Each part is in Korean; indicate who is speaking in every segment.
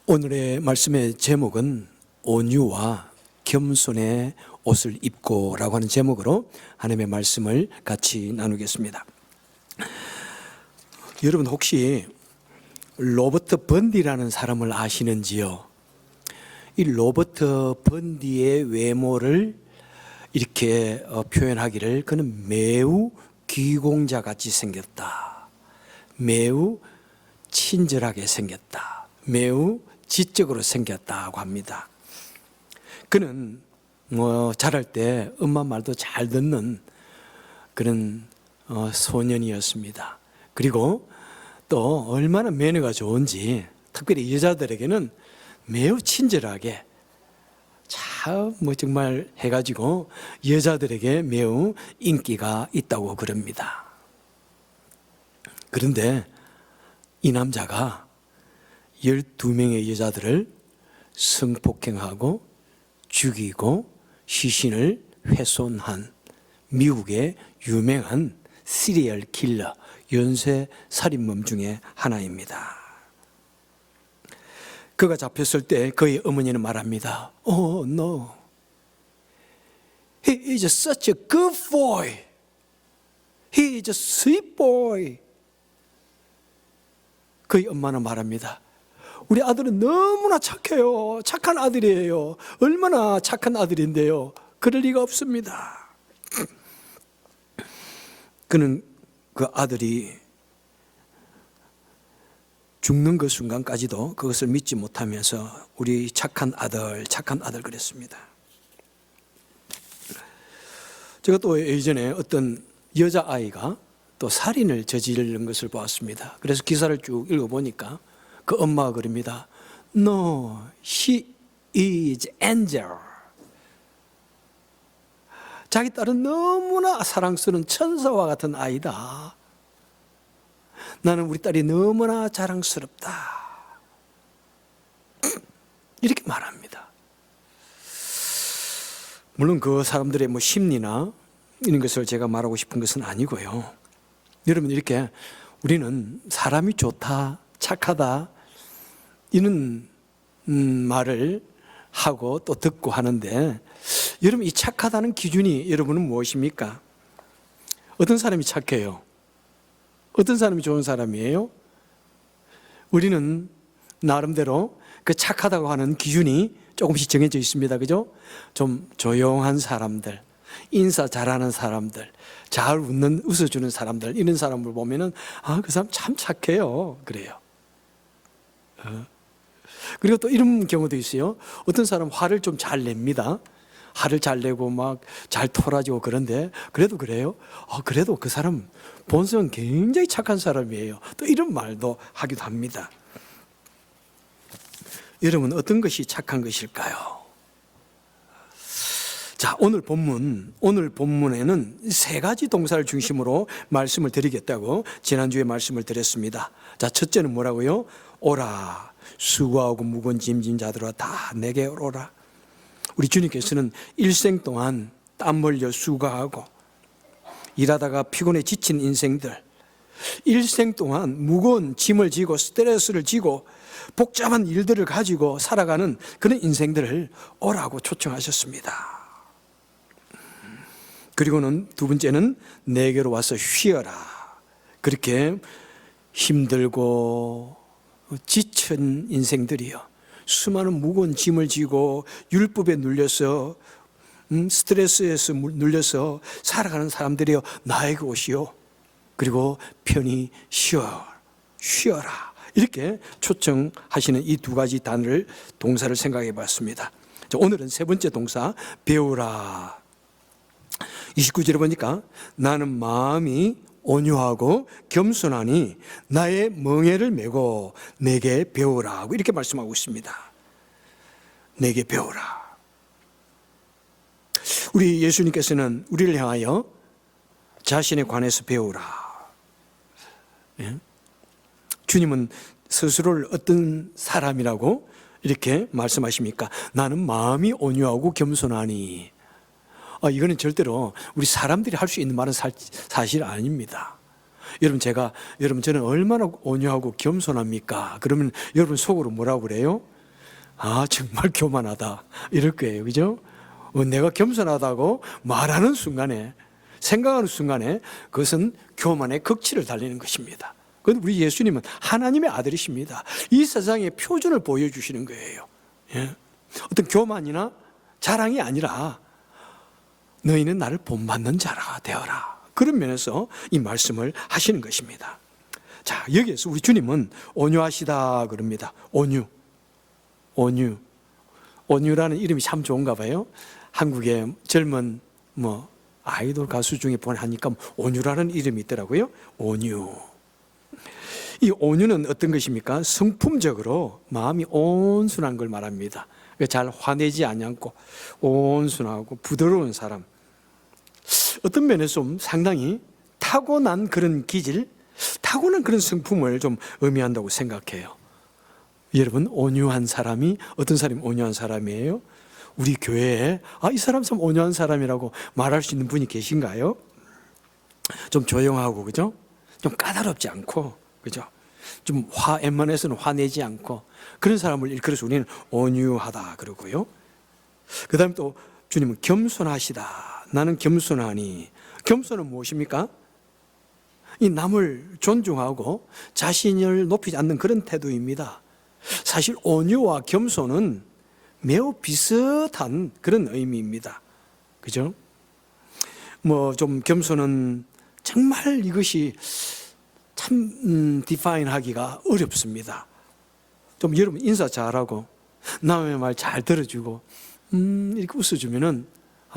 Speaker 1: 오늘의 말씀의 제목은 온유와 겸손의 옷을 입고 라고 하는 제목으로 하나님의 말씀을 같이 나누겠습니다. 여러분 혹시 로버트 번디라는 사람을 아시는지요? 이 로버트 번디의 외모를 이렇게 표현하기를 그는 매우 귀공자같이 생겼다, 매우 친절하게 생겼다, 매우 지적으로 생겼다고 합니다. 그는 자랄 때 엄마 말도 잘 듣는 그런 소년이었습니다. 그리고 또 얼마나 매너가 좋은지, 특별히 여자들에게는 매우 친절하게 참 정말 해가지고 여자들에게 매우 인기가 있다고 그럽니다. 그런데 이 남자가 12명의 여자들을 성폭행하고 죽이고 시신을 훼손한 미국의 유명한 시리얼 킬러, 연쇄 살인범 중에 하나입니다. 그가 잡혔을 때 그의 어머니는 말합니다. Oh no, he is such a good boy. He is a sweet boy. 그의 엄마는 말합니다. 우리 아들은 너무나 착해요. 착한 아들이에요. 얼마나 착한 아들인데요. 그럴 리가 없습니다. 그는 그 아들이 죽는 그 순간까지도 그것을 믿지 못하면서 우리 착한 아들 그랬습니다. 제가 또 예전에 어떤 여자아이가 또 살인을 저지르는 것을 보았습니다. 그래서 기사를 쭉 읽어보니까 그 엄마가 그럽니다. No, she is angel. 자기 딸은 너무나 사랑스러운 천사와 같은 아이다. 나는 우리 딸이 너무나 자랑스럽다. 이렇게 말합니다. 물론 그 사람들의 심리나 이런 것을 제가 말하고 싶은 것은 아니고요. 여러분, 이렇게 우리는 사람이 좋다, 착하다 이런 말을 하고 또 듣고 하는데, 여러분 이 착하다는 기준이 여러분은 무엇입니까? 어떤 사람이 착해요? 어떤 사람이 좋은 사람이에요? 우리는 나름대로 그 착하다고 하는 기준이 조금씩 정해져 있습니다. 그죠? 좀 조용한 사람들, 인사 잘하는 사람들, 잘 웃어주는 사람들, 이런 사람을 보면은 그 사람 참 착해요. 그래요. 그리고 또 이런 경우도 있어요. 어떤 사람 화를 좀 잘 냅니다. 화를 잘 내고 막 잘 토라지고 그런데 그래도 그래요. 그래도 그 사람 본성은 굉장히 착한 사람이에요. 또 이런 말도 하기도 합니다. 여러분, 어떤 것이 착한 것일까요? 자, 오늘 본문에는 세 가지 동사를 중심으로 말씀을 드리겠다고 지난주에 말씀을 드렸습니다. 자, 첫째는 뭐라고요? 오라, 수고하고 무거운 짐진 자들아 다 내게 오라. 우리 주님께서는 일생 동안 땀 흘려 수고하고 일하다가 피곤해 지친 인생들, 일생 동안 무거운 짐을 지고 스트레스를 지고 복잡한 일들을 가지고 살아가는 그런 인생들을 오라고 초청하셨습니다. 그리고는 두 번째는 내게로 와서 쉬어라. 그렇게 힘들고 지친 인생들이요, 수많은 무거운 짐을 지고 율법에 눌려서 스트레스에서 눌려서 살아가는 사람들이요, 나에게 오시오. 그리고 편히 쉬어라. 이렇게 초청하시는 이 두 가지 동사를 생각해 봤습니다. 자, 오늘은 세 번째 동사, 배우라. 29절에 보니까 나는 마음이 온유하고 겸손하니 나의 멍에를 메고 내게 배우라 하고 이렇게 말씀하고 있습니다. 내게 배우라. 우리 예수님께서는 우리를 향하여 자신에 관해서 배우라. 주님은 스스로를 어떤 사람이라고 이렇게 말씀하십니까? 나는 마음이 온유하고 겸손하니. 이거는 절대로 우리 사람들이 할 수 있는 말은 사실 아닙니다. 여러분 저는 얼마나 온유하고 겸손합니까? 그러면 여러분 속으로 뭐라고 그래요? 아, 정말 교만하다 이럴 거예요. 그죠? 내가 겸손하다고 말하는 순간에, 생각하는 순간에 그것은 교만의 극치를 달리는 것입니다. 그런데 우리 예수님은 하나님의 아들이십니다. 이 세상의 표준을 보여주시는 거예요. 예? 어떤 교만이나 자랑이 아니라 너희는 나를 본받는 자라 되어라. 그런 면에서 이 말씀을 하시는 것입니다. 자, 여기에서 우리 주님은 온유하시다 그럽니다. 온유라는 이름이 참 좋은가 봐요. 한국의 젊은 아이돌 가수 중에 보니까 온유라는 이름이 있더라고요. 온유. 이 온유는 어떤 것입니까? 성품적으로 마음이 온순한 걸 말합니다. 잘 화내지 않고 온순하고 부드러운 사람. 어떤 면에서 좀 상당히 타고난 그런 기질, 타고난 그런 성품을 좀 의미한다고 생각해요. 여러분, 온유한 사람이 어떤 사람이 온유한 사람이에요? 우리 교회에 이 사람 참 온유한 사람이라고 말할 수 있는 분이 계신가요? 좀 조용하고, 그죠? 좀 까다롭지 않고, 그죠? 좀 웬만해서는 화내지 않고 그런 사람을 일컬어서 우리는 온유하다 그러고요. 그 다음에 또 주님은 겸손하시다. 나는 겸손하니. 겸손은 무엇입니까? 이 남을 존중하고 자신을 높이지 않는 그런 태도입니다. 사실 온유와 겸손은 매우 비슷한 그런 의미입니다. 그죠? 좀 겸손은 정말 이것이 참 디파인 하기가 어렵습니다. 좀 여러분 인사 잘하고 남의 말 잘 들어주고 이렇게 웃어주면은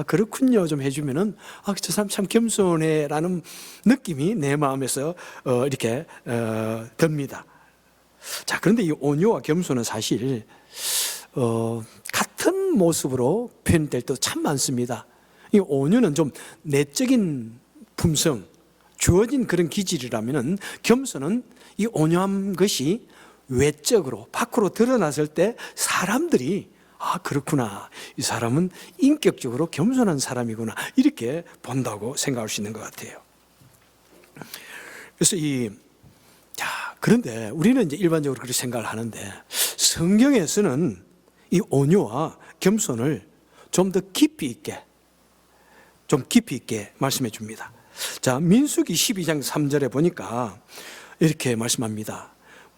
Speaker 1: 그렇군요 좀 해주면은 저 사람 참 겸손해 라는 느낌이 내 마음에서 이렇게 듭니다. 자, 그런데 이 온유와 겸손은 사실 같은 모습으로 표현될 때도 참 많습니다. 이 온유는 좀 내적인 품성, 주어진 그런 기질이라면 겸손은 이 온유한 것이 외적으로 밖으로 드러났을 때 사람들이 그렇구나, 이 사람은 인격적으로 겸손한 사람이구나 이렇게 본다고 생각할 수 있는 것 같아요. 그래서 그런데 우리는 이제 일반적으로 그렇게 생각을 하는데 성경에서는 이 온유와 겸손을 좀 더 깊이 있게 말씀해 줍니다. 자, 민수기 12장 3절에 보니까 이렇게 말씀합니다.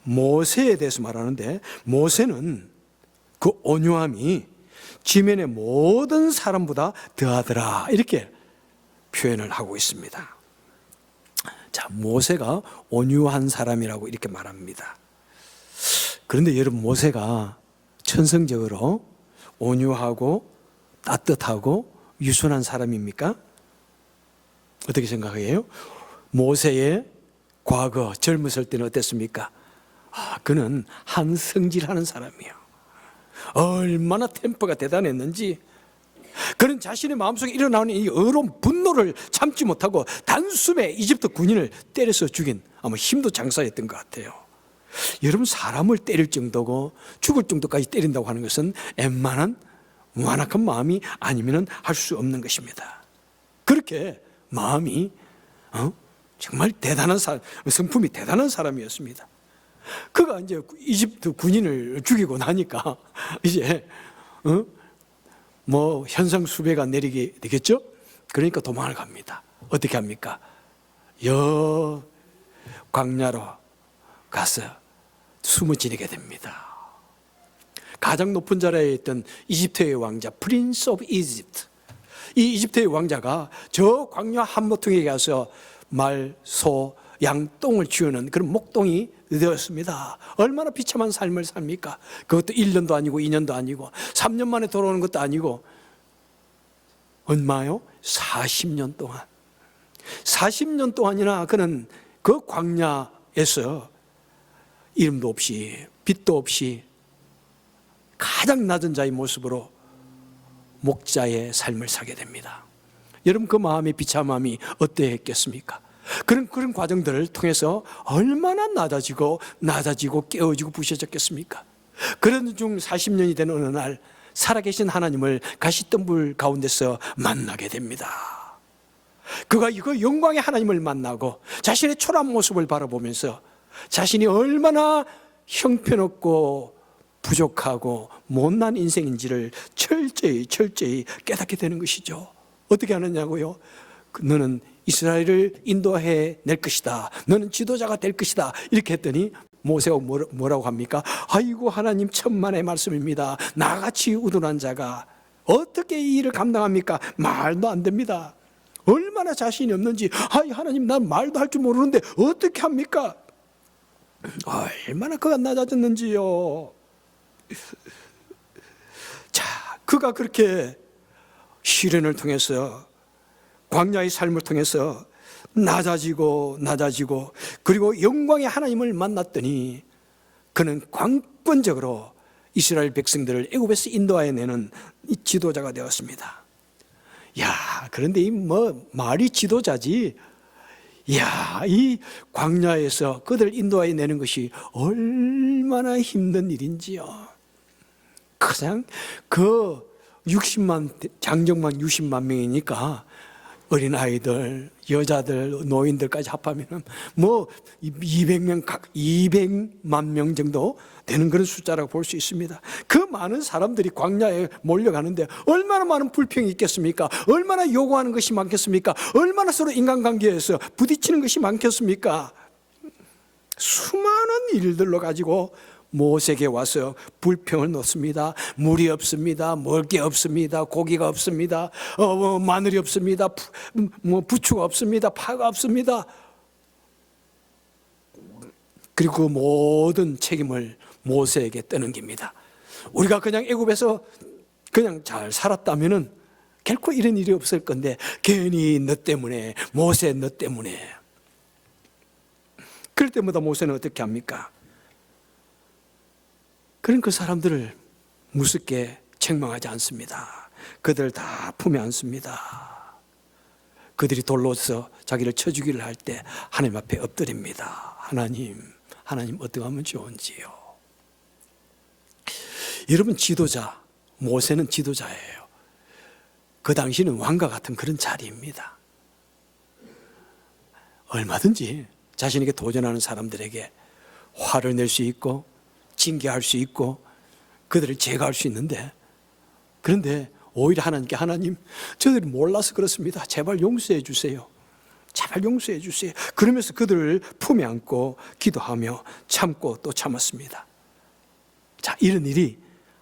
Speaker 1: 모세에 대해서 말하는데 모세는 그 온유함이 지면의 모든 사람보다 더하더라 이렇게 표현을 하고 있습니다. 자, 모세가 온유한 사람이라고 이렇게 말합니다. 그런데 여러분, 모세가 천성적으로 온유하고 따뜻하고 유순한 사람입니까? 어떻게 생각해요? 모세의 과거 젊었을 때는 어땠습니까? 그는 한성질하는 사람이에요. 얼마나 템퍼가 대단했는지, 그는 자신의 마음속에 일어나는 이 어려운 분노를 참지 못하고 단숨에 이집트 군인을 때려서 죽인 아마 힘도 장사했던 것 같아요. 여러분, 사람을 때릴 정도고 죽을 정도까지 때린다고 하는 것은 웬만한 완악한 마음이 아니면 할 수 없는 것입니다. 그렇게 마음이 정말 대단한 사람, 성품이 대단한 사람이었습니다. 그가 이제 이집트 군인을 죽이고 나니까 이제 현상 수배가 내리게 되겠죠? 그러니까 도망을 갑니다. 어떻게 합니까? 광야로 가서 숨어 지내게 됩니다. 가장 높은 자리에 있던 이집트의 왕자 프린스 오브 이집트, 이 이집트의 왕자가 저 광야 한모퉁이에 가서 말, 소, 양, 똥을 치우는 그런 목동이 되었습니다. 얼마나 비참한 삶을 삽니까? 그것도 1년도 아니고 2년도 아니고 3년 만에 돌아오는 것도 아니고 얼마요? 40년 동안. 40년 동안이나 그는 그 광야에서 이름도 없이 빛도 없이 가장 낮은 자의 모습으로 목자의 삶을 사게 됩니다. 여러분, 그 마음의 비참함이 어떠했겠습니까? 그런 과정들을 통해서 얼마나 낮아지고 깨어지고 부셔졌겠습니까? 그런 중 40년이 된 어느 날 살아계신 하나님을 가시덤불 가운데서 만나게 됩니다. 그가 이거 영광의 하나님을 만나고 자신의 초라한 모습을 바라보면서 자신이 얼마나 형편없고 부족하고 못난 인생인지를 철저히 깨닫게 되는 것이죠. 어떻게 하느냐고요? 너는 이스라엘을 인도해 낼 것이다. 너는 지도자가 될 것이다. 이렇게 했더니 모세가 뭐라고 합니까? 아이고 하나님, 천만의 말씀입니다. 나같이 우둔한 자가 어떻게 이 일을 감당합니까? 말도 안 됩니다. 얼마나 자신이 없는지, 아이 하나님, 난 말도 할 줄 모르는데 어떻게 합니까? 얼마나 그가 낮아졌는지요. 자, 그가 그렇게 시련을 통해서, 광야의 삶을 통해서 낮아지고 그리고 영광의 하나님을 만났더니 그는 관건적으로 이스라엘 백성들을 애굽에서 인도하여 내는 이 지도자가 되었습니다. 야, 그런데 이 말이 지도자지, 야, 이 광야에서 그들 인도하여 내는 것이 얼마나 힘든 일인지요. 그냥 장정만 60만 명이니까 어린아이들, 여자들, 노인들까지 합하면 200만 명 정도 되는 그런 숫자라고 볼 수 있습니다. 그 많은 사람들이 광야에 몰려가는데 얼마나 많은 불평이 있겠습니까? 얼마나 요구하는 것이 많겠습니까? 얼마나 서로 인간관계에서 부딪히는 것이 많겠습니까? 수많은 일들로 가지고 모세에게 와서 불평을 놓습니다. 물이 없습니다. 먹을 게 없습니다. 고기가 없습니다. 마늘이 없습니다. 부추가 없습니다. 파가 없습니다. 그리고 그 모든 책임을 모세에게 떠넘깁니다. 우리가 그냥 애굽에서 그냥 잘 살았다면은 결코 이런 일이 없을 건데 괜히 너 때문에, 모세 너 때문에. 그럴 때마다 모세는 어떻게 합니까? 그런 그 사람들을 무섭게 책망하지 않습니다. 그들 다 품에 안습니다. 그들이 돌로서 자기를 쳐 죽이려 할 때 하나님 앞에 엎드립니다. 하나님 어떻게 하면 좋은지요. 여러분, 지도자, 모세는 지도자예요. 그 당시는 왕과 같은 그런 자리입니다. 얼마든지 자신에게 도전하는 사람들에게 화를 낼 수 있고 징계할 수 있고 그들을 제거할 수 있는데, 그런데 오히려 하나님께, 하나님, 저들이 몰라서 그렇습니다. 제발 용서해 주세요. 제발 용서해 주세요. 그러면서 그들을 품에 안고 기도하며 참고 또 참았습니다. 자, 이런 일이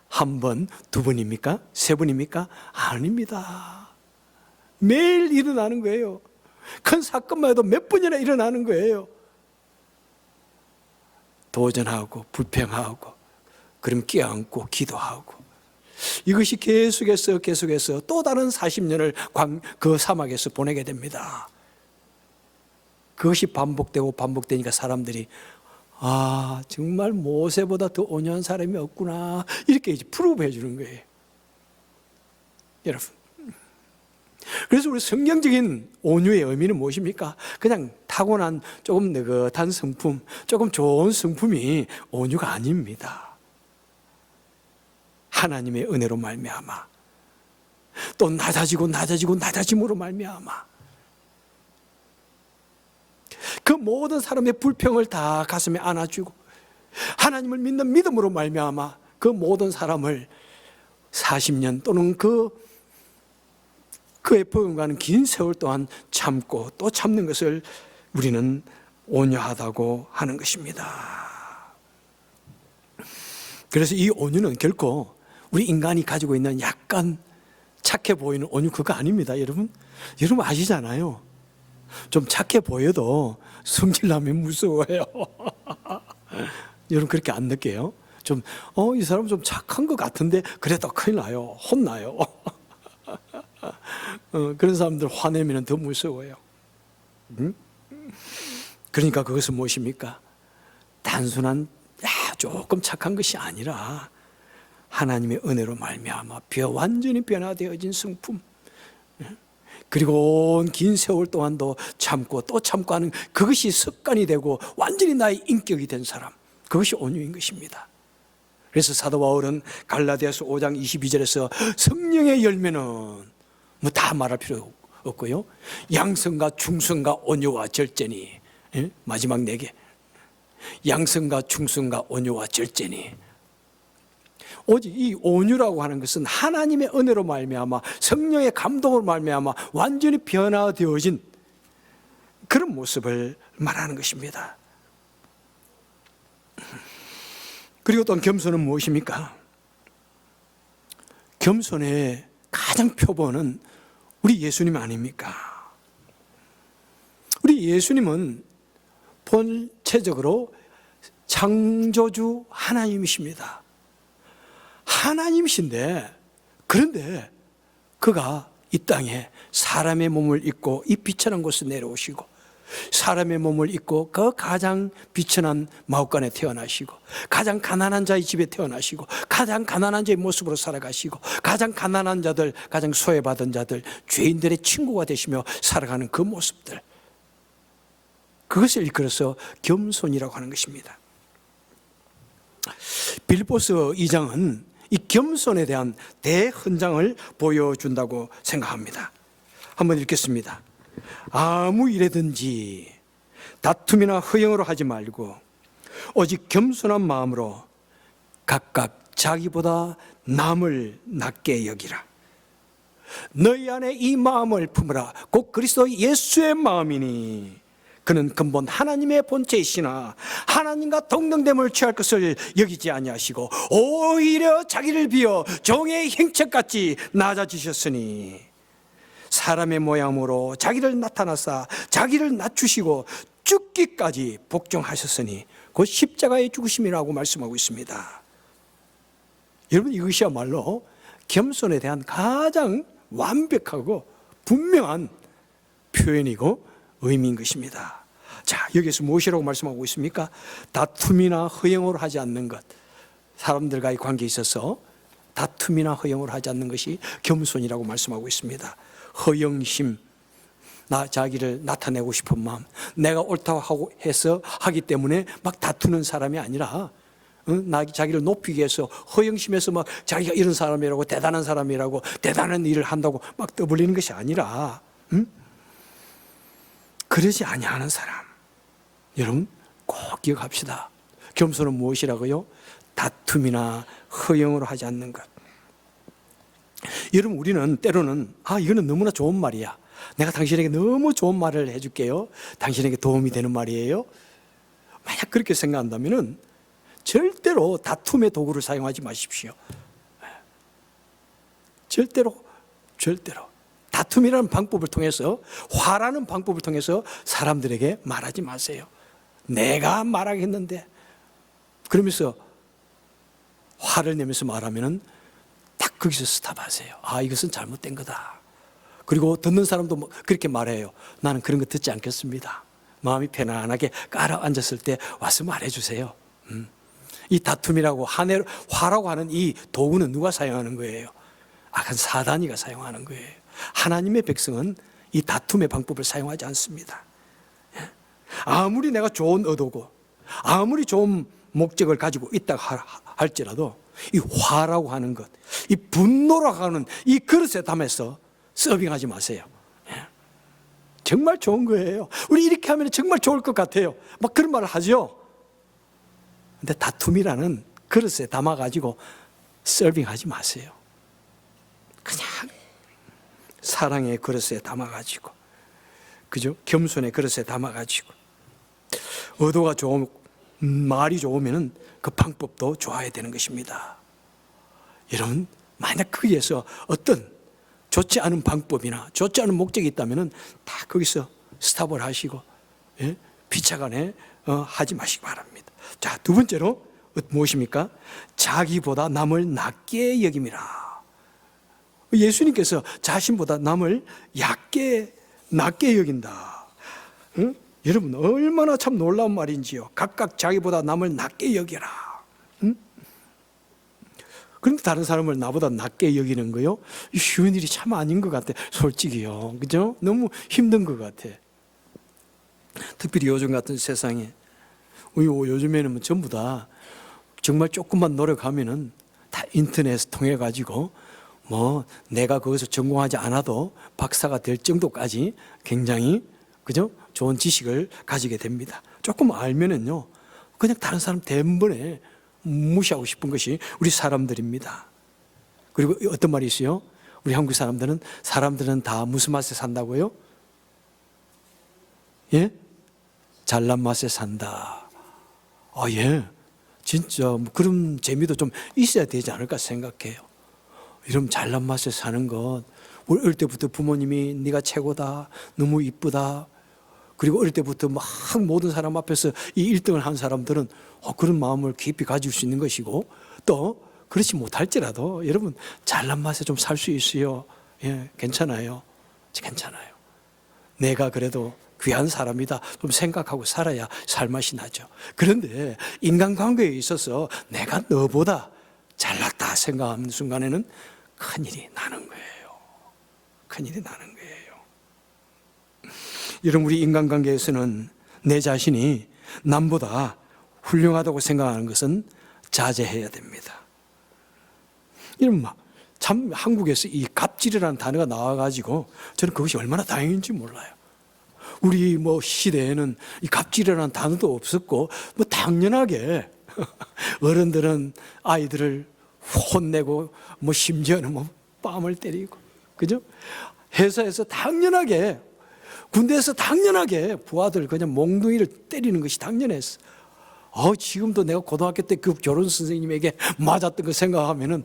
Speaker 1: 한 번, 두 번입니까? 세 번입니까? 아닙니다. 매일 일어나는 거예요. 큰 사건만 해도 몇 번이나 일어나는 거예요. 도전하고 불평하고 그럼 껴안고 기도하고, 이것이 계속해서 또 다른 40년을 그 사막에서 보내게 됩니다. 그것이 반복되니까 사람들이 정말 모세보다 더 온유한 사람이 없구나, 이렇게 이제 프루브 해주는 거예요. 여러분, 그래서 우리 성경적인 온유의 의미는 무엇입니까? 그냥 타고난 조금 느긋한 성품, 조금 좋은 성품이 온유가 아닙니다. 하나님의 은혜로 말미암아, 또 낮아짐으로 말미암아, 그 모든 사람의 불평을 다 가슴에 안아주고 하나님을 믿는 믿음으로 말미암아 그 모든 사람을 40년 또는 그에 버금가는 긴 세월 동안 참고 또 참는 것을 우리는 온유하다고 하는 것입니다. 그래서 이 온유는 결코 우리 인간이 가지고 있는 약간 착해 보이는 온유, 그거 아닙니다. 여러분 아시잖아요. 좀 착해 보여도 성질나면 무서워요. 여러분 그렇게 안 느껴요? 이 사람 좀 착한 것 같은데 그래도 큰일 나요. 혼나요. 그런 사람들 화내면 더 무서워요. 그러니까 그것은 무엇입니까? 단순한 조금 착한 것이 아니라 하나님의 은혜로 말미암아 완전히 변화되어진 성품, 그리고 온 긴 세월 동안도 참고 또 참고 하는 그것이 습관이 되고 완전히 나의 인격이 된 사람, 그것이 온유인 것입니다. 그래서 사도 바울은 갈라디아서 5장 22절에서 성령의 열매는 다 말할 필요 없고요. 양성과 충성과 온유와 절제니, 예? 마지막 4개. 양성과 충성과 온유와 절제니. 오직 이 온유라고 하는 것은 하나님의 은혜로 말미암아 성령의 감동으로 말미암아 완전히 변화되어진 그런 모습을 말하는 것입니다. 그리고 또 겸손은 무엇입니까? 겸손의 가장 표본은 우리 예수님 아닙니까? 우리 예수님은 본체적으로 창조주 하나님이십니다. 하나님이신데, 그런데 그가 이 땅에 사람의 몸을 입고 이 비천한 곳에 내려오시고 사람의 몸을 입고 그 가장 비천한 마옥간에 태어나시고 가장 가난한 자의 집에 태어나시고 가장 가난한 자의 모습으로 살아가시고 가장 가난한 자들, 가장 소외받은 자들, 죄인들의 친구가 되시며 살아가는 그 모습들, 그것을 일컬어서 겸손이라고 하는 것입니다. 빌립보서 2장은 이 겸손에 대한 대헌장을 보여준다고 생각합니다. 한번 읽겠습니다. 아무 일에든지 다툼이나 허영으로 하지 말고 오직 겸손한 마음으로 각각 자기보다 남을 낮게 여기라. 너희 안에 이 마음을 품으라. 곧 그리스도 예수의 마음이니 그는 근본 하나님의 본체이시나 하나님과 동등됨을 취할 것을 여기지 아니하시고 오히려 자기를 비어 종의 형체같이 낮아지셨으니 사람의 모양으로 자기를 나타나사 자기를 낮추시고 죽기까지 복종하셨으니 곧 십자가의 죽으심이라고 말씀하고 있습니다. 여러분, 이것이야말로 겸손에 대한 가장 완벽하고 분명한 표현이고 의미인 것입니다. 자, 여기서 무엇이라고 말씀하고 있습니까? 다툼이나 허영으로 하지 않는 것, 사람들과의 관계에 있어서 다툼이나 허영으로 하지 않는 것이 겸손이라고 말씀하고 있습니다. 허영심, 자기를 나타내고 싶은 마음, 내가 옳다고 하고 해서 하기 때문에 막 다투는 사람이 아니라 자기를 높이기 위해서 허영심에서 막 자기가 이런 사람이라고, 대단한 사람이라고, 대단한 일을 한다고 막 떠벌리는 것이 아니라 그러지 아니하는 사람. 여러분 꼭 기억합시다. 겸손은 무엇이라고요? 다툼이나 허영으로 하지 않는 것. 여러분, 우리는 때로는 이거는 너무나 좋은 말이야, 내가 당신에게 너무 좋은 말을 해줄게요, 당신에게 도움이 되는 말이에요. 만약 그렇게 생각한다면 절대로 다툼의 도구를 사용하지 마십시오. 절대로 다툼이라는 방법을 통해서, 화라는 방법을 통해서 사람들에게 말하지 마세요. 내가 말하겠는데, 그러면서 화를 내면서 말하면은 딱 거기서 스탑하세요. 이것은 잘못된 거다. 그리고 듣는 사람도 그렇게 말해요. 나는 그런 거 듣지 않겠습니다. 마음이 편안하게 깔아앉았을 때 와서 말해주세요. 이 다툼이라고 화라고 하는 이 도구는 누가 사용하는 거예요? 악한 사단이가 사용하는 거예요. 하나님의 백성은 이 다툼의 방법을 사용하지 않습니다. 아무리 내가 좋은 의도고 아무리 좋은 목적을 가지고 있다고 할지라도 이 화라고 하는 것, 이 분노라고 하는 이 그릇에 담아서 서빙하지 마세요. 정말 좋은 거예요. 우리 이렇게 하면 정말 좋을 것 같아요. 막 그런 말을 하죠. 근데 다툼이라는 그릇에 담아가지고 서빙하지 마세요. 그냥 사랑의 그릇에 담아가지고, 그죠? 겸손의 그릇에 담아가지고, 의도가 좋으면, 말이 좋으면 그 방법도 좋아야 되는 것입니다. 여러분, 만약 거기에서 어떤 좋지 않은 방법이나 좋지 않은 목적이 있다면 다 거기서 스탑을 하시고, 피차간에 하지 마시기 바랍니다. 자, 두 번째로 무엇입니까? 자기보다 남을 낮게 여김이라. 예수님께서 자신보다 남을 낮게 여긴다. 여러분, 얼마나 참 놀라운 말인지요. 각각 자기보다 남을 낮게 여겨라. 그런데 다른 사람을 나보다 낮게 여기는 거요? 쉬운 일이 참 아닌 것 같아, 솔직히요. 그죠? 너무 힘든 것 같아. 특별히 요즘 같은 세상에, 요즘에는 전부 다 정말 조금만 노력하면은 다 인터넷 통해 가지고 뭐 내가 거기서 전공하지 않아도 박사가 될 정도까지 굉장히 그죠? 좋은 지식을 가지게 됩니다. 조금 알면은요, 그냥 다른 사람 대번에 무시하고 싶은 것이 우리 사람들입니다. 그리고 어떤 말이 있어요? 우리 한국 사람들은 다 무슨 맛에 산다고요? 예? 잘난 맛에 산다. 아, 예. 진짜 뭐 그런 재미도 좀 있어야 되지 않을까 생각해요. 이런 잘난 맛에 사는 것, 어릴 때부터 부모님이 네가 최고다, 너무 이쁘다. 그리고 어릴 때부터 막 모든 사람 앞에서 이 1등을 한 사람들은 그런 마음을 깊이 가질 수 있는 것이고, 또 그렇지 못할지라도 여러분 잘난 맛에 좀 살 수 있어요. 예, 괜찮아요. 괜찮아요. 내가 그래도 귀한 사람이다 좀 생각하고 살아야 살맛이 나죠. 그런데 인간관계에 있어서 내가 너보다 잘났다 생각하는 순간에는 큰일이 나는 거예요. 큰일이 나는 거예요. 여러분, 우리 인간관계에서는 내 자신이 남보다 훌륭하다고 생각하는 것은 자제해야 됩니다. 이런 참 한국에서 이 갑질이라는 단어가 나와가지고 저는 그것이 얼마나 다행인지 몰라요. 우리 시대에는 이 갑질이라는 단어도 없었고 당연하게 어른들은 아이들을 혼내고 심지어는 뺨을 때리고, 그죠? 회사에서 당연하게, 군대에서 당연하게 부하들 그냥 몽둥이를 때리는 것이 당연했어. 지금도 내가 고등학교 때 그 교련 선생님에게 맞았던 거 생각하면은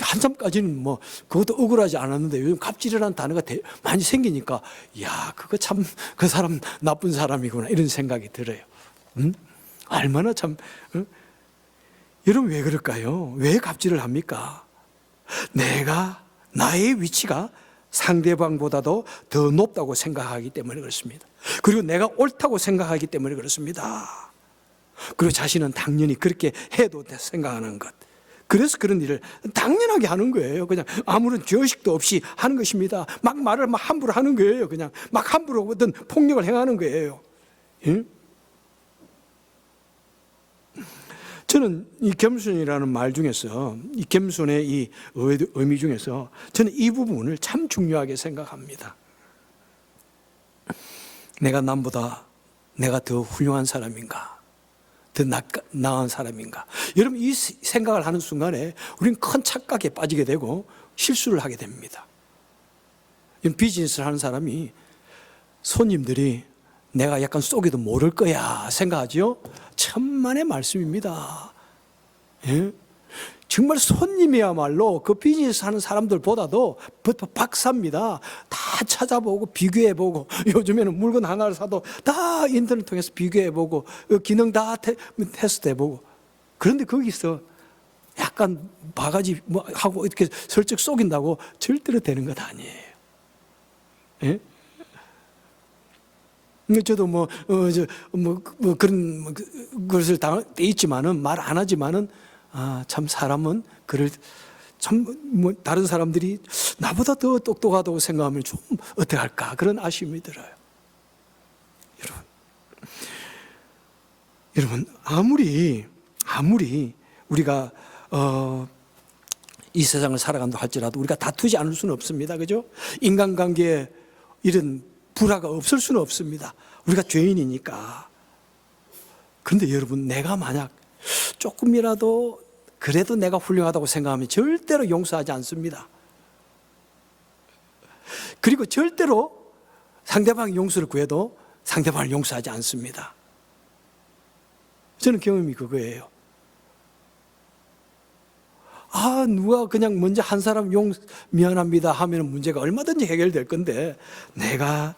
Speaker 1: 한참까지는 그것도 억울하지 않았는데, 요즘 갑질이라는 단어가 많이 생기니까, 야, 그거 참 그 사람 나쁜 사람이구나 이런 생각이 들어요. 얼마나 참. 여러분, 왜 그럴까요? 왜 갑질을 합니까? 나의 위치가 상대방보다도 더 높다고 생각하기 때문에 그렇습니다. 그리고 내가 옳다고 생각하기 때문에 그렇습니다. 그리고 자신은 당연히 그렇게 해도 생각하는 것. 그래서 그런 일을 당연하게 하는 거예요. 그냥 아무런 죄의식도 없이 하는 것입니다. 말을 함부로 하는 거예요. 그냥 함부로 어떤 폭력을 행하는 거예요. 예? 저는 이 겸손이라는 말 중에서, 이 겸손의 이 의미 중에서 저는 이 부분을 참 중요하게 생각합니다. 내가 더 훌륭한 사람인가? 더 나은 사람인가? 여러분, 이 생각을 하는 순간에 우리는 큰 착각에 빠지게 되고 실수를 하게 됩니다. 비즈니스를 하는 사람이 손님들이 내가 약간 속여도 모를 거야 생각하죠? 천만의 말씀입니다. 예? 정말 손님이야말로 그 비즈니스 하는 사람들보다도 박사입니다. 다 찾아보고 비교해보고, 요즘에는 물건 하나를 사도 다 인터넷 통해서 비교해보고 기능 다 테스트해보고. 그런데 거기서 약간 바가지 하고 이렇게 슬쩍 속인다고 절대로 되는 것 아니에요. 예? 저도 그런 것을 당할 때 있지만은 말 안 하지만은, 참 사람은 다른 사람들이 나보다 더 똑똑하다고 생각하면 좀 어떻게 할까, 그런 아쉬움이 들어요. 여러분, 아무리 우리가 이 세상을 살아간다 할지라도 우리가 다투지 않을 수는 없습니다. 그죠? 인간관계에 이런 불화가 없을 수는 없습니다. 우리가 죄인이니까. 그런데 여러분, 내가 만약 조금이라도 그래도 내가 훌륭하다고 생각하면 절대로 용서하지 않습니다. 그리고 절대로 상대방이 용서를 구해도 상대방을 용서하지 않습니다. 저는 경험이 그거예요. 누가 그냥 먼저 한 사람 미안합니다 하면 문제가 얼마든지 해결될 건데, 내가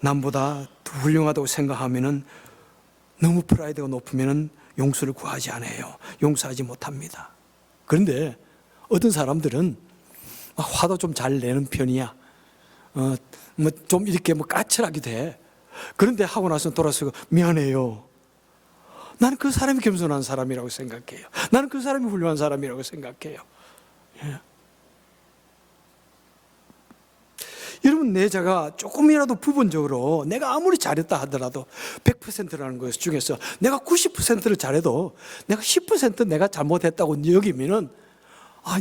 Speaker 1: 남보다 더 훌륭하다고 생각하면은 너무 프라이드가 높으면은 용서를 구하지 않아요. 용서하지 못합니다. 그런데 어떤 사람들은 화도 좀 잘 내는 편이야. 좀 이렇게 까칠하게 돼. 그런데 하고 나서 돌아서고 미안해요. 나는 그 사람이 겸손한 사람이라고 생각해요. 나는 그 사람이 훌륭한 사람이라고 생각해요. 예. 여러분, 내 자가 조금이라도 부분적으로 내가 아무리 잘했다 하더라도 100%라는 것 중에서 내가 90%를 잘해도 내가 10% 내가 잘못했다고 여기면은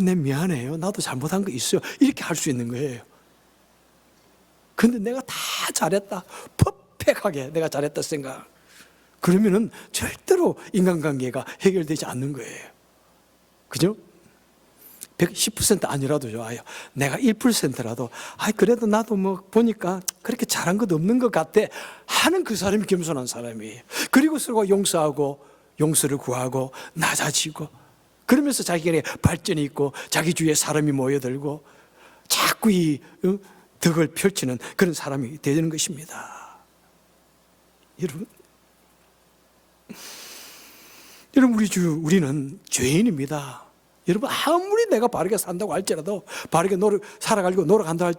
Speaker 1: 내 미안해요. 나도 잘못한 거 있어요. 이렇게 할 수 있는 거예요. 근데 내가 다 잘했다. 퍼펙하게 내가 잘했다 생각. 그러면은 절대로 인간관계가 해결되지 않는 거예요. 그죠? 110% 아니라도 좋아요. 내가 1%라도, 그래도 나도 뭐 보니까 그렇게 잘한 것 없는 것 같아 하는 그 사람이 겸손한 사람이에요. 그리고 서로 용서하고, 용서를 구하고, 낮아지고, 그러면서 자기의 발전이 있고, 자기 주위에 사람이 모여들고, 자꾸 이 덕을 펼치는 그런 사람이 되는 것입니다. 여러분, 우리는 죄인입니다. 여러분, 아무리 내가 바르게 산다고 할지라도, 바르게 살아가려고 노력한다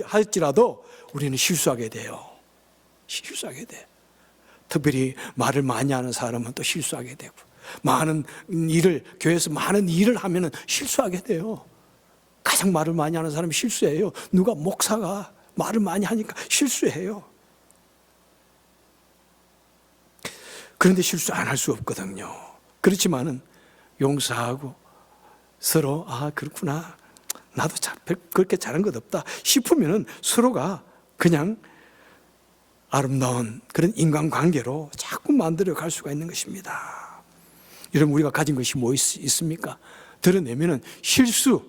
Speaker 1: 할지라도, 우리는 실수하게 돼요. 실수하게 돼. 특별히 말을 많이 하는 사람은 또 실수하게 되고, 교회에서 많은 일을 하면은 실수하게 돼요. 가장 말을 많이 하는 사람이 실수해요. 누가 목사가 말을 많이 하니까 실수해요. 그런데 실수 안 할 수 없거든요. 그렇지만은 용서하고 서로 그렇구나. 나도 그렇게 잘한 것 없다 싶으면은 서로가 그냥 아름다운 그런 인간관계로 자꾸 만들어 갈 수가 있는 것입니다. 여러분, 우리가 가진 것이 뭐 있습니까? 드러내면은 실수,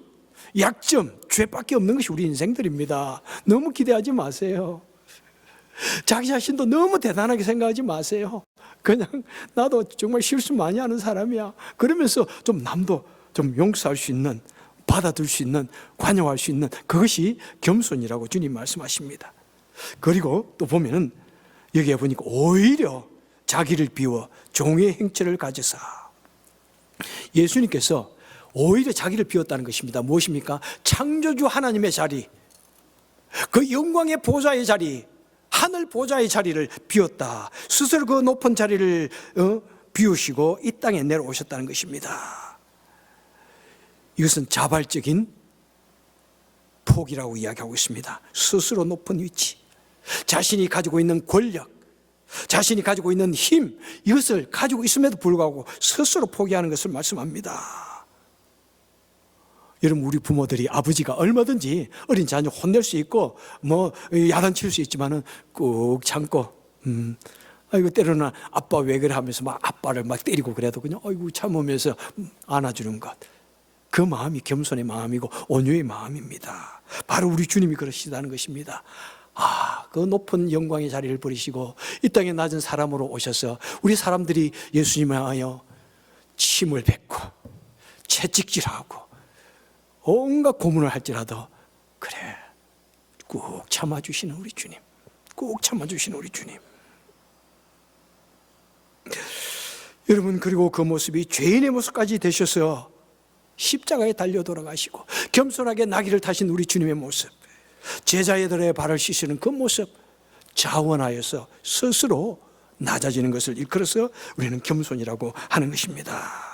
Speaker 1: 약점, 죄밖에 없는 것이 우리 인생들입니다. 너무 기대하지 마세요. 자기 자신도 너무 대단하게 생각하지 마세요. 그냥 나도 정말 실수 많이 하는 사람이야. 그러면서 좀 남도 좀 용서할 수 있는, 받아들 수 있는, 관용할 수 있는 그것이 겸손이라고 주님 말씀하십니다. 그리고 또 보면은 여기에 보니까 오히려 자기를 비워 종의 행체를 가져사, 예수님께서 오히려 자기를 비웠다는 것입니다. 무엇입니까? 창조주 하나님의 자리, 그 영광의 보좌의 자리, 하늘 보좌의 자리를 비웠다. 스스로 그 높은 자리를 비우시고 이 땅에 내려오셨다는 것입니다. 이것은 자발적인 포기라고 이야기하고 있습니다. 스스로 높은 위치, 자신이 가지고 있는 권력, 자신이 가지고 있는 힘, 이것을 가지고 있음에도 불구하고 스스로 포기하는 것을 말씀합니다. 여러분, 우리 부모들이, 아버지가 얼마든지 어린 자녀 혼낼 수 있고 야단칠 수 있지만은 꾹 참고 때로는 아빠 왜 그래 하면서 아빠를 때리고 그래도 그냥 참으면서 안아주는 것, 그 마음이 겸손의 마음이고 온유의 마음입니다. 바로 우리 주님이 그러시다는 것입니다. 그 높은 영광의 자리를 버리시고 이 땅에 낮은 사람으로 오셔서 우리 사람들이 예수님을 하여 침을 뱉고 채찍질하고 온갖 고문을 할지라도 그래 꾹 참아주시는 우리 주님, 꾹 참아주시는 우리 주님. 여러분, 그리고 그 모습이 죄인의 모습까지 되셔서 십자가에 달려 돌아가시고 겸손하게 나귀를 타신 우리 주님의 모습, 제자들의 발을 씻으는 그 모습, 자원하여서 스스로 낮아지는 것을 일컬어서 우리는 겸손이라고 하는 것입니다.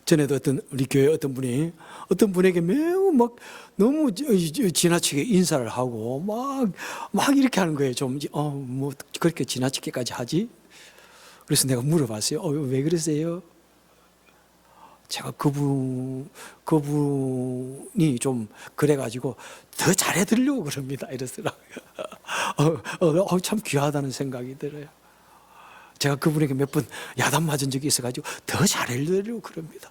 Speaker 1: 전에도 우리 교회 어떤 분에게 매우 너무 지나치게 인사를 하고 막 이렇게 하는 거예요. 좀 그렇게 지나치게까지 하지? 그래서 내가 물어봤어요. 왜 그러세요? 제가 그분이 좀 그래가지고 더 잘해드리려고 그럽니다. 이러더라고요. 참 귀하다는 생각이 들어요. 제가 그분에게 몇 번 야단 맞은 적이 있어가지고 더 잘해드리려고 그럽니다.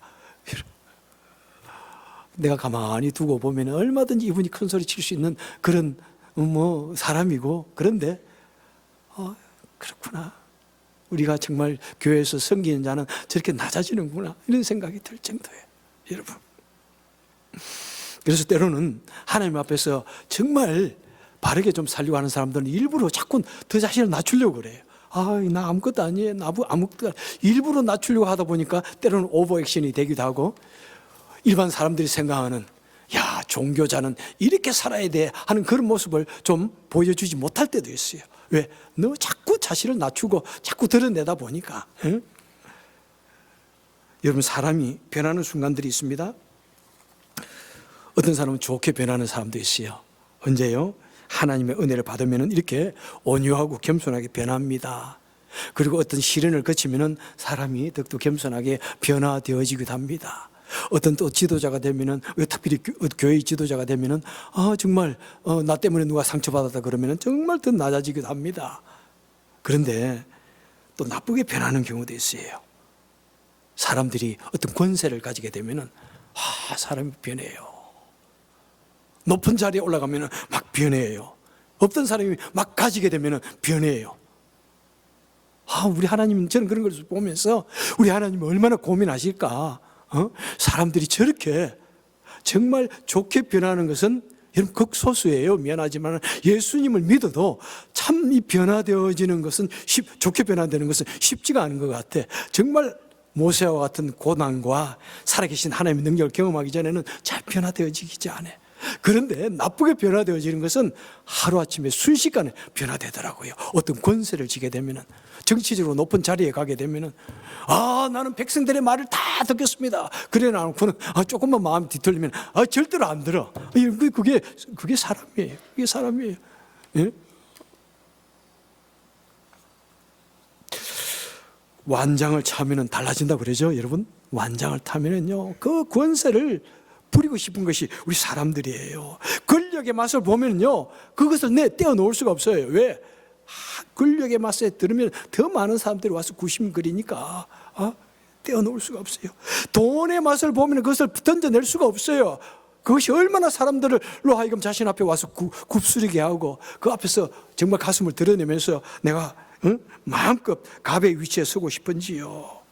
Speaker 1: 내가 가만히 두고 보면 얼마든지 이분이 큰 소리 칠 수 있는 그런 사람이고, 그런데 그렇구나, 우리가 정말 교회에서 섬기는 자는 저렇게 낮아지는구나, 이런 생각이 들 정도예요. 여러분, 그래서 때로는 하나님 앞에서 정말 바르게 좀 살려고 하는 사람들은 일부러 자꾸 더 자신을 낮추려고 그래요. 나 아무것도 아니에요. 아무것도 일부러 낮추려고 하다 보니까 때로는 오버액션이 되기도 하고, 일반 사람들이 생각하는 종교자는 이렇게 살아야 돼 하는 그런 모습을 좀 보여주지 못할 때도 있어요. 왜? 너 자꾸 자신을 낮추고 자꾸 드러내다 보니까. 여러분, 사람이 변하는 순간들이 있습니다. 어떤 사람은 좋게 변하는 사람도 있어요. 언제요? 하나님의 은혜를 받으면 이렇게 온유하고 겸손하게 변합니다. 그리고 어떤 시련을 거치면은 사람이 더욱더 겸손하게 변화되어지기도 합니다. 어떤 또 지도자가 되면은, 특별히 교회 지도자가 되면은, 정말, 나 때문에 누가 상처받았다 그러면은 정말 더 낮아지기도 합니다. 그런데 또 나쁘게 변하는 경우도 있어요. 사람들이 어떤 권세를 가지게 되면은, 사람이 변해요. 높은 자리에 올라가면은 막 변해요. 없던 사람이 막 가지게 되면은 변해요. 우리 하나님, 저는 그런 걸 보면서 우리 하나님 얼마나 고민하실까? 사람들이 저렇게 정말 좋게 변하는 것은 여러분 극소수예요. 미안하지만 예수님을 믿어도 참 이 변화되어지는 것은 좋게 변화되는 것은 쉽지가 않은 것 같아. 정말 모세와 같은 고난과 살아계신 하나님의 능력을 경험하기 전에는 잘 변화되어지지 않아. 그런데 나쁘게 변화되어지는 것은 하루아침에 순식간에 변화되더라고요. 어떤 권세를 지게 되면은, 정치적으로 높은 자리에 가게 되면은, 나는 백성들의 말을 다 듣겠습니다. 그래 나놓고는 조금만 마음이 뒤틀리면 절대로 안 들어. 그게 사람이에요. 그게 사람이에요. 예? 완장을 차면은 달라진다고 그러죠, 여러분? 완장을 타면은요, 그 권세를 부리고 싶은 것이 우리 사람들이에요. 권력의 맛을 보면요, 그것을 떼어놓을 수가 없어요. 왜? 권력의 맛에 들으면 더 많은 사람들이 와서 굽심거리니까 떼어놓을 수가 없어요. 돈의 맛을 보면 그것을 던져낼 수가 없어요. 그것이 얼마나 사람들로 하여금 자신 앞에 와서 굽스리게 하고 그 앞에서 정말 가슴을 드러내면서 내가 마음껏 갑의 위치에 서고 싶은지요.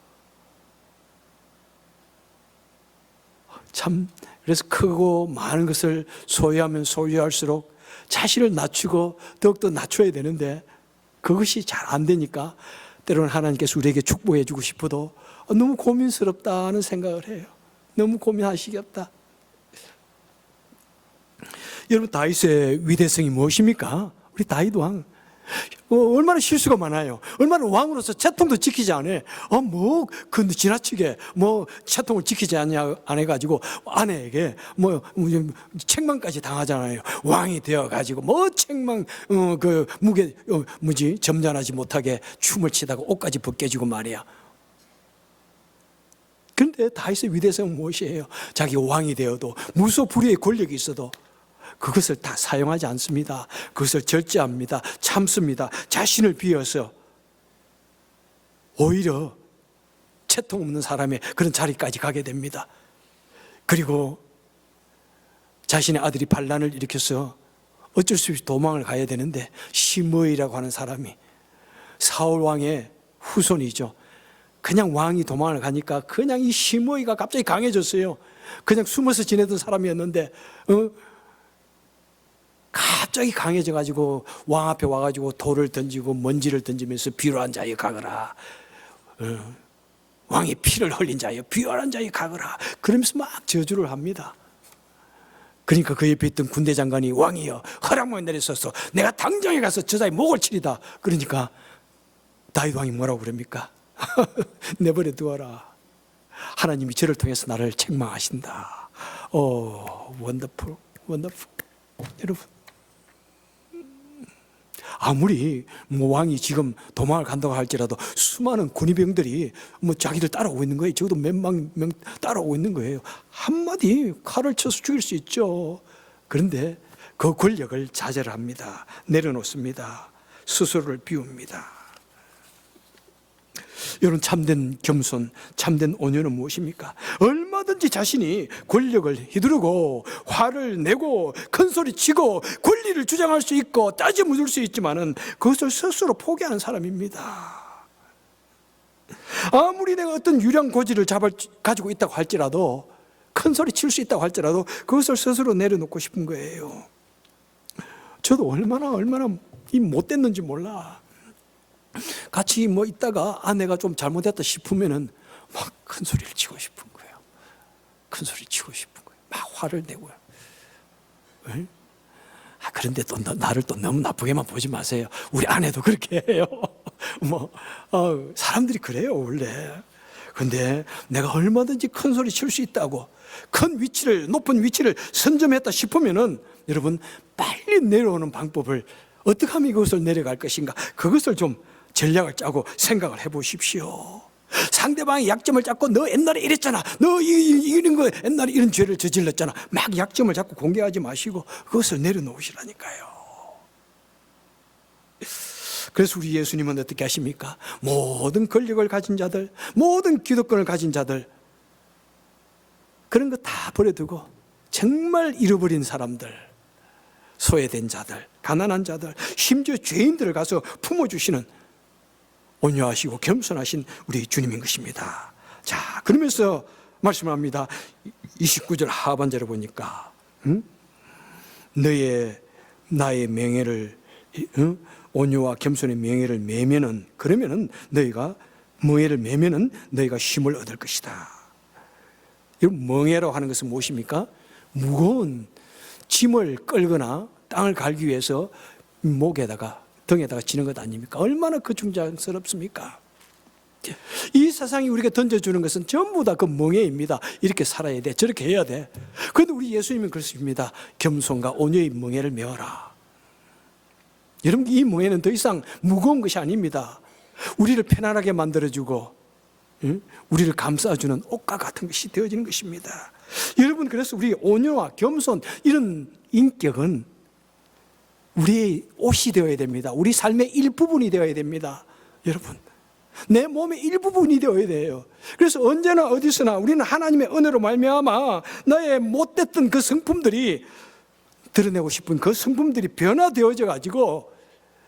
Speaker 1: 참, 그래서 크고 많은 것을 소유하면 소유할수록 자신을 낮추고 더욱더 낮춰야 되는데 그것이 잘 안 되니까 때로는 하나님께서 우리에게 축복해 주고 싶어도 너무 고민스럽다는 생각을 해요. 너무 고민하시겠다. 여러분, 다윗의 위대성이 무엇입니까? 우리 다윗 왕 얼마나 실수가 많아요. 얼마나 왕으로서 채통도 지키지 않아. 근데 지나치게 채통을 지키지 안 해가지고 아내에게 책망까지 당하잖아요. 왕이 되어가지고 책망 점잖하지 못하게 춤을 치다가 옷까지 벗겨지고 말이야. 그런데 다윗의 위대성은 무엇이에요? 자기가 왕이 되어도 무소불위의 권력이 있어도 그것을 다 사용하지 않습니다. 그것을 절제합니다. 참습니다. 자신을 비워서 오히려 채통 없는 사람의 그런 자리까지 가게 됩니다. 그리고 자신의 아들이 반란을 일으켜서 어쩔 수 없이 도망을 가야 되는데 시므이라고 하는 사람이 사울 왕의 후손이죠. 그냥 왕이 도망을 가니까 그냥 이 시므이가 갑자기 강해졌어요. 그냥 숨어서 지내던 사람이었는데 갑자기 강해져가지고 왕 앞에 와가지고 돌을 던지고 먼지를 던지면서 비열한 자여 가거라. 왕이 피를 흘린 자여 비열한 자여 가거라. 그러면서 막 저주를 합니다. 그러니까 그 옆에 있던 군대 장관이 왕이여 허락만 내리소서 내가 당장에 가서 저 자의 목을 치리다. 그러니까 다윗 왕이 뭐라고 그럽니까? 내버려 두어라. 하나님이 저를 통해서 나를 책망하신다. 원더풀. 여러분, 아무리 왕이 지금 도망을 간다고 할지라도 수많은 군의병들이 자기를 따라오고 있는 거예요. 적어도 몇만 명 따라오고 있는 거예요. 한마디 칼을 쳐서 죽일 수 있죠. 그런데 그 권력을 자제를 합니다. 내려놓습니다. 스스로를 비웁니다. 여러분, 참된 겸손, 참된 온유는 무엇입니까? 얼마든지 자신이 권력을 휘두르고 화를 내고 큰소리치고 권리를 주장할 수 있고 따져 묻을 수 있지만은 그것을 스스로 포기하는 사람입니다. 아무리 내가 어떤 유량 고지를 가지고 있다고 할지라도 큰소리 칠 수 있다고 할지라도 그것을 스스로 내려놓고 싶은 거예요. 저도 얼마나 이 못됐는지 몰라. 같이 있다가 아내가 좀 잘못했다 싶으면은 막 큰 소리를 치고 싶은 거예요. 큰 소리 치고 싶은 거예요. 막 화를 내고요. 네? 그런데 또 나를 또 너무 나쁘게만 보지 마세요. 우리 아내도 그렇게 해요. 사람들이 그래요, 원래. 근데 내가 얼마든지 큰 소리 칠 수 있다고 높은 위치를 선점했다 싶으면은 여러분 빨리 내려오는 방법을 어떻게 하면 이것을 내려갈 것인가 그것을 좀 전략을 짜고 생각을 해보십시오. 상대방의 약점을 잡고 너 옛날에 이랬잖아, 너 이런 거 옛날에 이런 죄를 저질렀잖아, 막 약점을 잡고 공개하지 마시고 그것을 내려놓으시라니까요. 그래서 우리 예수님은 어떻게 하십니까? 모든 권력을 가진 자들, 모든 기득권을 가진 자들, 그런 거 다 버려두고 정말 잃어버린 사람들, 소외된 자들, 가난한 자들, 심지어 죄인들을 가서 품어주시는 온유하시고 겸손하신 우리 주님인 것입니다. 자, 그러면서 말씀을 합니다. 29절 하반절에 보니까 나의 명예를, 온유와 겸손의 명예를 매면은, 그러면은 너희가 명예를 매면은 너희가 쉼을 얻을 것이다. 이 명예라고 하는 것은 무엇입니까? 무거운 짐을 끌거나 땅을 갈기 위해서 목에다가 등에다가 지는 것 아닙니까? 얼마나 그 중장스럽습니까? 이 세상이 우리가 던져주는 것은 전부 다 그 멍에입니다. 이렇게 살아야 돼, 저렇게 해야 돼. 그런데 우리 예수님은 그렇습니다. 겸손과 온유의 멍에를 메어라. 여러분, 이 멍에는 더 이상 무거운 것이 아닙니다. 우리를 편안하게 만들어주고 우리를 감싸주는 옷과 같은 것이 되어지는 것입니다. 여러분, 그래서 우리 온유와 겸손, 이런 인격은 우리의 옷이 되어야 됩니다. 우리 삶의 일부분이 되어야 됩니다. 여러분, 내 몸의 일부분이 되어야 돼요. 그래서 언제나 어디서나 우리는 하나님의 은혜로 말미암아 나의 못됐던 그 성품들이, 드러내고 싶은 그 성품들이 변화되어져 가지고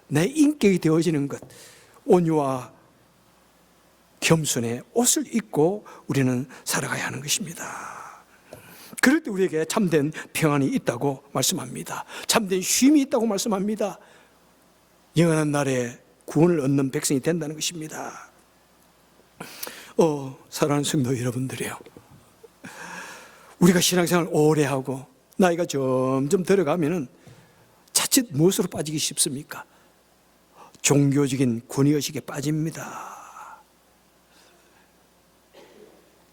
Speaker 1: 내 인격이 되어지는 것, 온유와 겸손의 옷을 입고 우리는 살아가야 하는 것입니다. 그럴 때 우리에게 참된 평안이 있다고 말씀합니다. 참된 쉼이 있다고 말씀합니다. 영원한 날에 구원을 얻는 백성이 된다는 것입니다. 사랑하는 성도 여러분들이요, 우리가 신앙생활을 오래 하고 나이가 점점 들어가면은 자칫 무엇으로 빠지기 쉽습니까? 종교적인 권위의식에 빠집니다.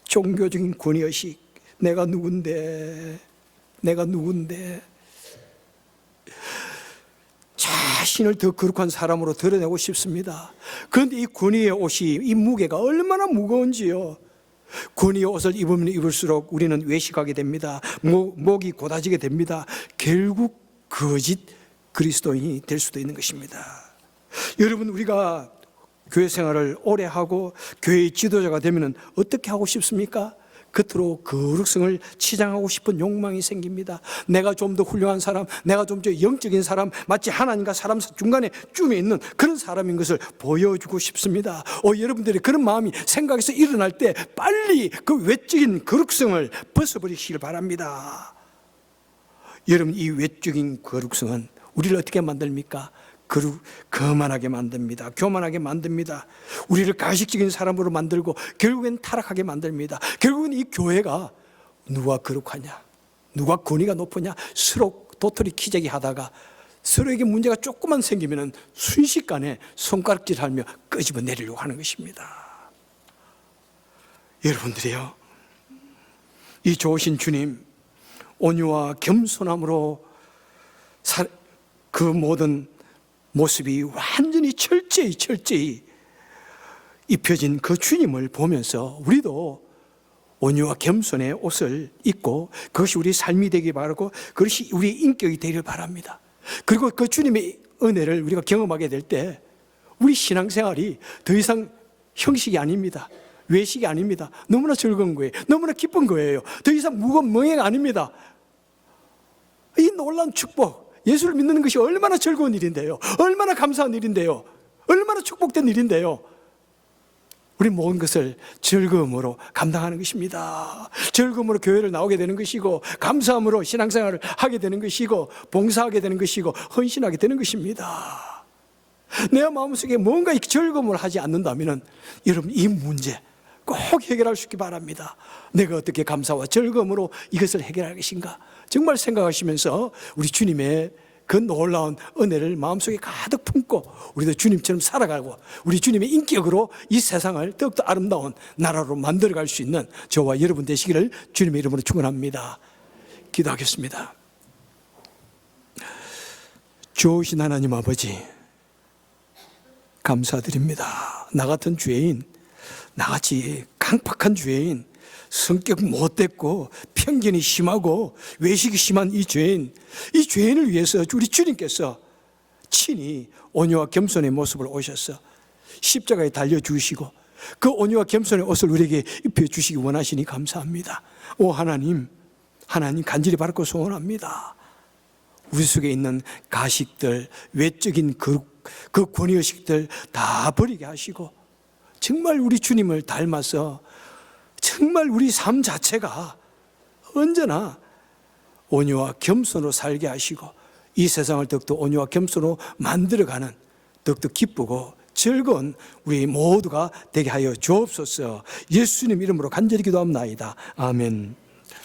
Speaker 1: 종교적인 권위의식, 내가 누군데 자신을 더 거룩한 사람으로 드러내고 싶습니다. 그런데 이 권위의 옷이, 이 무게가 얼마나 무거운지요. 권위의 옷을 입으면 입을수록 우리는 외식하게 됩니다. 목이 고다지게 됩니다. 결국 거짓 그리스도인이 될 수도 있는 것입니다. 여러분, 우리가 교회 생활을 오래 하고 교회의 지도자가 되면 어떻게 하고 싶습니까? 겉으로 거룩성을 치장하고 싶은 욕망이 생깁니다. 내가 좀 더 훌륭한 사람, 내가 좀 더 영적인 사람, 마치 하나님과 사람 중간에 쯤에 있는 그런 사람인 것을 보여주고 싶습니다. 여러분들이 그런 마음이 생각에서 일어날 때 빨리 그 외적인 거룩성을 벗어버리시길 바랍니다. 여러분, 이 외적인 거룩성은 우리를 어떻게 만듭니까? 거만하게 만듭니다. 교만하게 만듭니다. 우리를 가식적인 사람으로 만들고 결국엔 타락하게 만듭니다. 결국은 이 교회가 누가 거룩하냐, 누가 권위가 높으냐 서로 도토리 키재기 하다가 서로에게 문제가 조금만 생기면 순식간에 손가락질하며 끄집어 내리려고 하는 것입니다. 여러분들이요, 이 좋으신 주님, 온유와 겸손함으로 그 모든 모습이 완전히 철저히 입혀진 그 주님을 보면서 우리도 온유와 겸손의 옷을 입고 그것이 우리 삶이 되기 바라고 그것이 우리의 인격이 되기를 바랍니다. 그리고 그 주님의 은혜를 우리가 경험하게 될 때 우리 신앙생활이 더 이상 형식이 아닙니다. 외식이 아닙니다. 너무나 즐거운 거예요. 너무나 기쁜 거예요. 더 이상 무거운 멍해가 아닙니다. 이 놀라운 축복, 예수를 믿는 것이 얼마나 즐거운 일인데요, 얼마나 감사한 일인데요, 얼마나 축복된 일인데요. 우리 모든 것을 즐거움으로 감당하는 것입니다. 즐거움으로 교회를 나오게 되는 것이고, 감사함으로 신앙생활을 하게 되는 것이고, 봉사하게 되는 것이고, 헌신하게 되는 것입니다. 내 마음속에 뭔가 즐거움을 하지 않는다면 여러분, 이 문제 꼭 해결할 수 있기 바랍니다. 내가 어떻게 감사와 즐거움으로 이것을 해결할 것인가 정말 생각하시면서 우리 주님의 그 놀라운 은혜를 마음속에 가득 품고 우리도 주님처럼 살아가고 우리 주님의 인격으로 이 세상을 더욱더 아름다운 나라로 만들어갈 수 있는 저와 여러분 되시기를 주님의 이름으로 축원합니다. 기도하겠습니다. 좋으신 하나님 아버지, 감사드립니다. 나 같은 죄인, 나같이 강팍한 죄인, 성격 못됐고 편견이 심하고 외식이 심한 이 죄인을 위해서 우리 주님께서 친히 온유와 겸손의 모습을 오셔서 십자가에 달려주시고 그 온유와 겸손의 옷을 우리에게 입혀주시기 원하시니 감사합니다. 오 하나님 간절히 바라고 소원합니다. 우리 속에 있는 가식들, 외적인 그 권위의식들 다 버리게 하시고 정말 우리 주님을 닮아서 정말 우리 삶 자체가 언제나 온유와 겸손으로 살게 하시고 이 세상을 더욱더 온유와 겸손으로 만들어가는 더욱더 기쁘고 즐거운 우리 모두가 되게 하여 주옵소서. 예수님 이름으로 간절히 기도합나이다. 아멘.